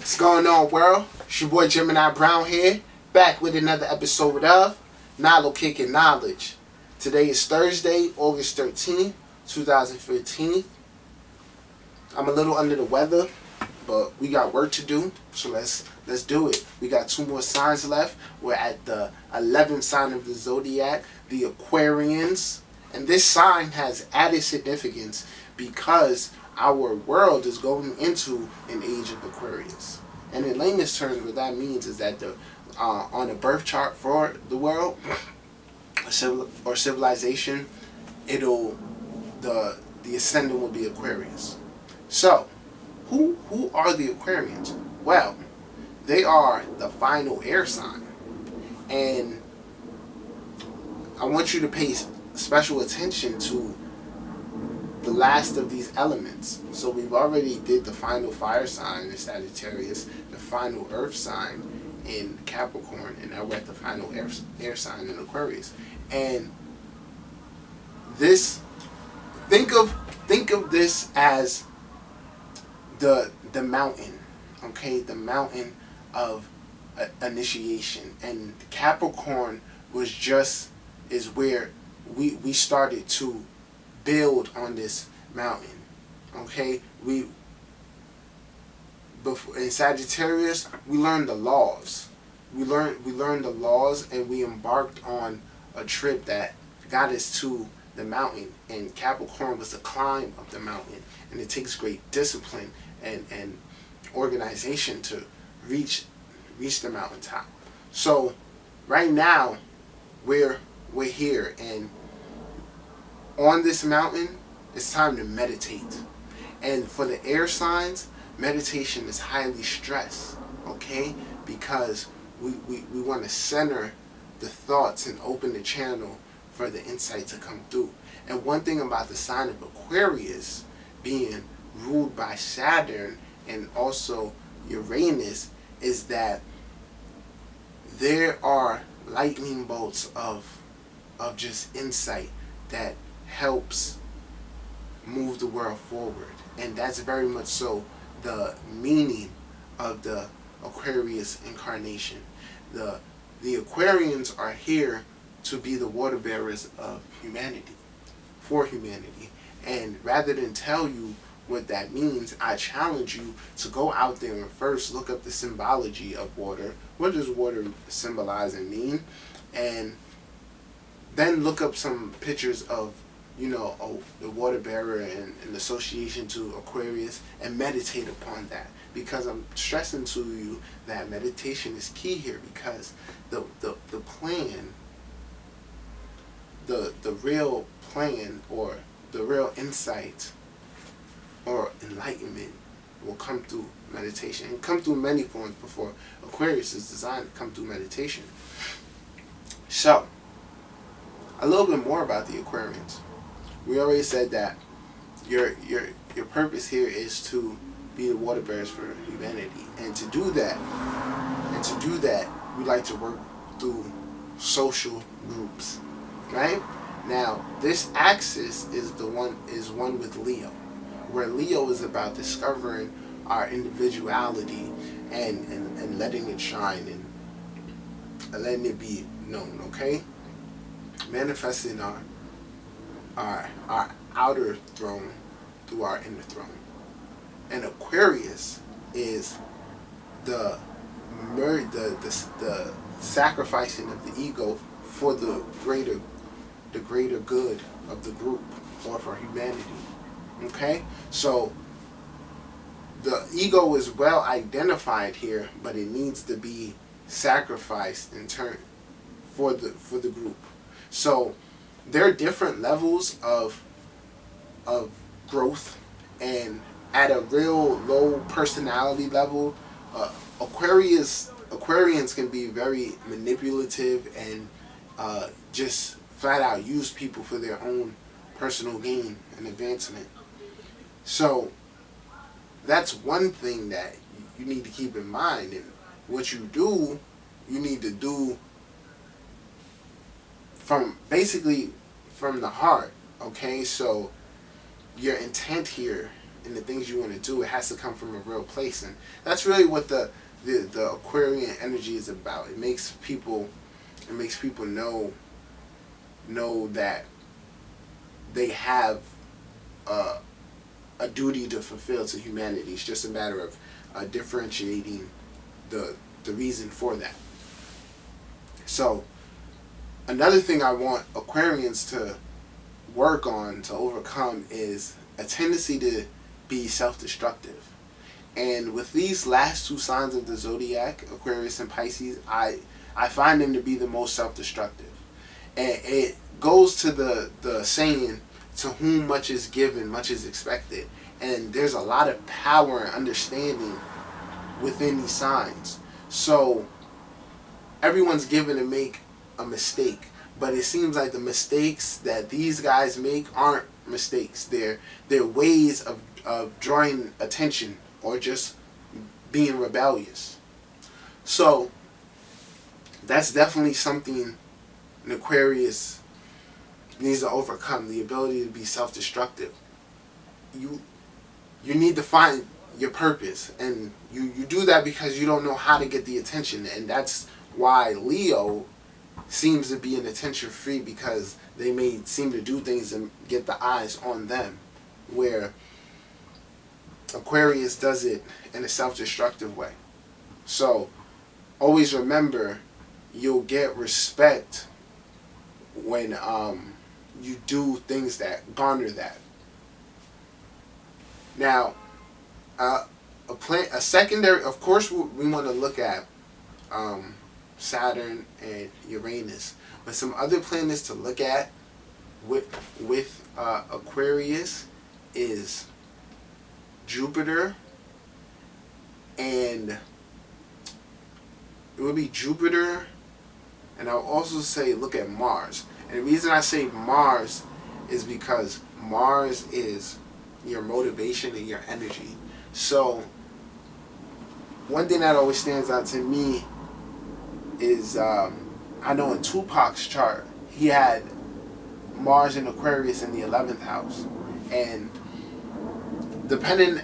What's going on, world? It's your boy Gemini Brown here, back with another episode of Nilo Kicking Knowledge. Today is Thursday, August 13th, 2015. I'm a little under the weather, but we got work to do, so let's do it. We got 2 more signs left. We're at the 11th sign of the zodiac, the Aquarians, and this sign has added significance because our world is going into an age of Aquarius. And in layman's terms, what that means is that on a birth chart for the world or civilization, the ascendant will be Aquarius. So, who are the Aquarians? Well, they are the final air sign, and I want you to pay special attention to the last of these elements. So we've already did the final fire sign in Sagittarius, the final earth sign in Capricorn, and now we're at the final air sign in Aquarius. And this, think of this as the mountain, okay, the mountain of initiation. And Capricorn is where we started to build on this mountain, okay? In Sagittarius, we learned the laws. We learned the laws, and we embarked on a trip that got us to the mountain. And Capricorn was the climb of the mountain, and it takes great discipline and organization to reach the mountaintop. So right now, we're here, and on this mountain, it's time to meditate. And for the air signs, meditation is highly stressed, okay? Because we want to center the thoughts and open the channel for the insight to come through. And one thing about the sign of Aquarius being ruled by Saturn and also Uranus is that there are lightning bolts of just insight that helps move the world forward. And that's very much so the meaning of the Aquarius incarnation. The Aquarians are here to be the water bearers of humanity, for humanity. And rather than tell you what that means, I challenge you to go out there and first look up the symbology of water. What does water symbolize and mean? And then look up some pictures of the water bearer and association to Aquarius, and meditate upon that, because I'm stressing to you that meditation is key here, because the plan, the real plan, or the real insight or enlightenment will come through meditation, and come through many forms before. Aquarius is designed to come through meditation. So, a little bit more about the Aquarians. We already said that your purpose here is to be the water bearers for humanity, and to do that, we like to work through social groups, right? Now, this axis is one with Leo, where Leo is about discovering our individuality and letting it shine and letting it be known, okay? Manifesting our outer throne through our inner throne. And Aquarius is the sacrificing of the ego for the greater good of the group, or for humanity. Okay? So the ego is well identified here, but it needs to be sacrificed in turn for the group. So there are different levels of growth, and at a real low personality level, Aquarians can be very manipulative and just flat out use people for their own personal gain and advancement. So that's one thing that you need to keep in mind. And what you do, you need to do from the heart, okay? So your intent here and the things you want to do, it has to come from a real place. And that's really what the Aquarian energy is about. It makes people know that they have a duty to fulfill to humanity. It's just a matter of differentiating the reason for that. So another thing I want Aquarians to work on, to overcome, is a tendency to be self-destructive. And with these last two signs of the zodiac, Aquarius and Pisces, I find them to be the most self-destructive. And it goes to the saying, to whom much is given, much is expected. And there's a lot of power and understanding within these signs. So everyone's given to make a mistake, but it seems like the mistakes that these guys make aren't mistakes. They're ways of drawing attention or just being rebellious. So that's definitely something an Aquarius needs to overcome, the ability to be self-destructive. You need to find your purpose, and you do that because you don't know how to get the attention. And that's why Leo seems to be an attention freak, because they may seem to do things and get the eyes on them, where Aquarius does it in a self-destructive way. So always remember, you'll get respect when you do things that garner that. Now, a secondary, of course, we want to look at Saturn and Uranus, but some other planets to look at with Aquarius is Jupiter, and it would be Jupiter, and I'll also say look at Mars. And the reason I say Mars is because Mars is your motivation and your energy. So one thing that always stands out to me is I know in Tupac's chart he had Mars and Aquarius in the 11th house, and depending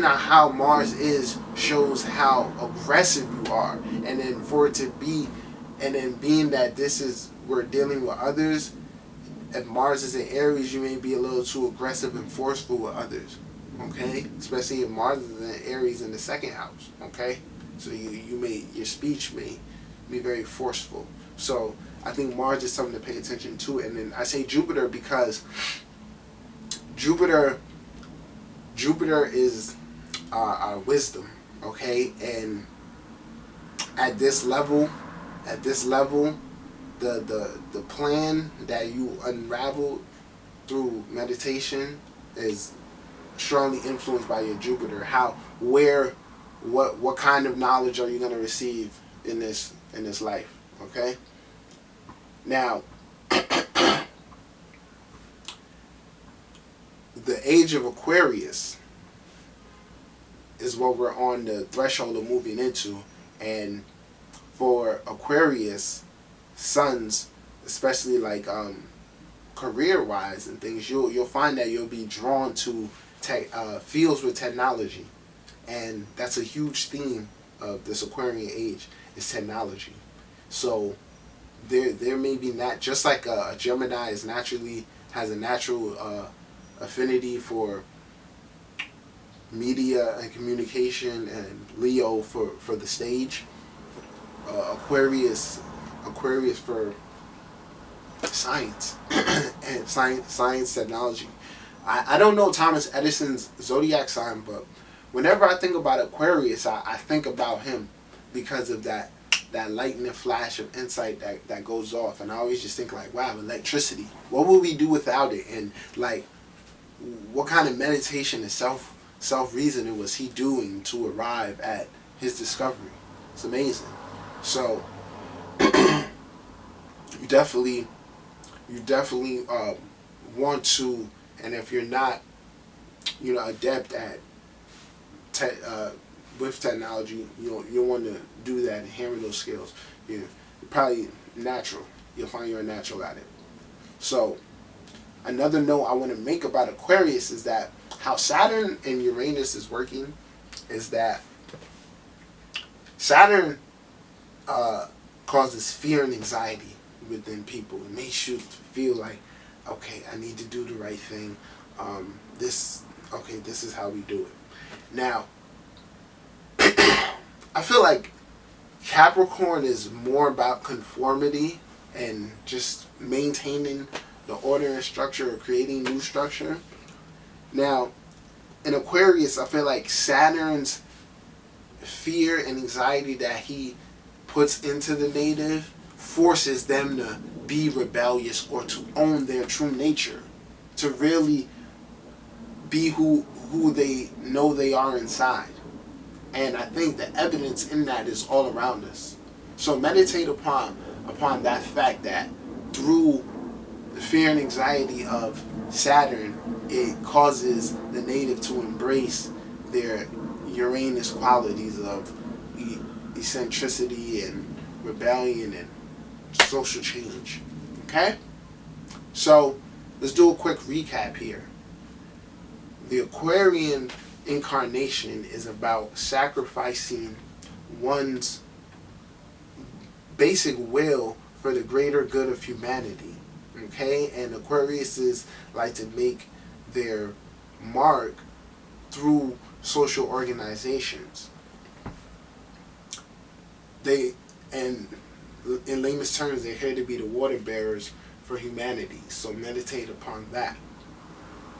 on how Mars is, shows how aggressive you are. And then for it to be, and then being that this is, we're dealing with others, if Mars is in Aries, you may be a little too aggressive and forceful with others, okay? Especially if Mars is in Aries in the 2nd house, okay? So your speech may be very forceful. So I think Mars is something to pay attention to. And then I say Jupiter because Jupiter is our wisdom, okay? And at this level, the plan that you unravel through meditation is strongly influenced by your Jupiter. What kind of knowledge are you going to receive in this life, okay? Now, the age of Aquarius is what we're on the threshold of moving into. And for Aquarius sons, especially like career-wise and things, you'll find that you'll be drawn to fields with technology. And that's a huge theme of this Aquarian age, is technology. So there may be, not just like a Gemini has a natural affinity for media and communication, and Leo for the stage. Aquarius for science and science technology. I don't know Thomas Edison's zodiac sign, but whenever I think about Aquarius, I think about him because of that lightning flash of insight that goes off. And I always just think like, wow, electricity. What would we do without it? And like, what kind of meditation and self-reasoning was he doing to arrive at his discovery? It's amazing. So you definitely want to, and if you're not, adept at with technology, you'll want to do that and hammer those skills. You're probably natural. You'll find you're a natural at it. So another note I want to make about Aquarius is that how Saturn and Uranus is working is that Saturn causes fear and anxiety within people. It makes you feel like, okay, I need to do the right thing. This is how we do it. Now, I feel like Capricorn is more about conformity and just maintaining the order and structure or creating new structure. Now, in Aquarius, I feel like Saturn's fear and anxiety that he puts into the native forces them to be rebellious or to own their true nature, to really be who they know they are inside. And I think the evidence in that is all around us. So meditate upon that fact that through the fear and anxiety of Saturn, it causes the native to embrace their Uranus qualities of eccentricity and rebellion and social change. Okay? So let's do a quick recap here. The Aquarian incarnation is about sacrificing one's basic will for the greater good of humanity. Okay? And Aquariuses like to make their mark through social organizations. And in layman's terms, they're here to be the water bearers for humanity. So meditate upon that.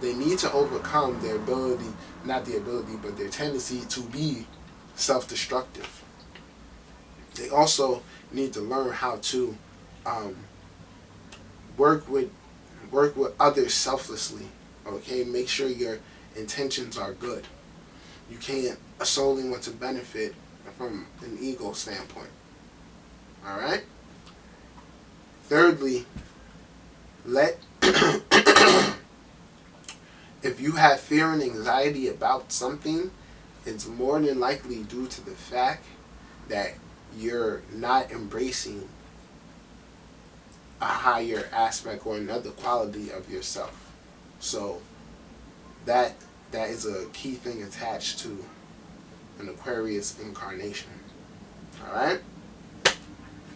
They need to overcome their their tendency to be self-destructive. They also need to learn how to work with others selflessly. Okay, make sure your intentions are good. You can't solely want to benefit from an ego standpoint. All right. Thirdly, if you have fear and anxiety about something, it's more than likely due to the fact that you're not embracing a higher aspect or another quality of yourself. So that is a key thing attached to an Aquarius incarnation. Alright?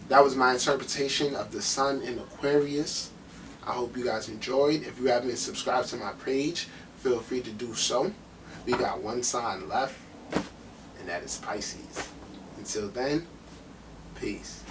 That was my interpretation of the Sun in Aquarius. I hope you guys enjoyed. If you haven't subscribed to my page, feel free to do so. We got one sign left, and that is Pisces. Until then, peace.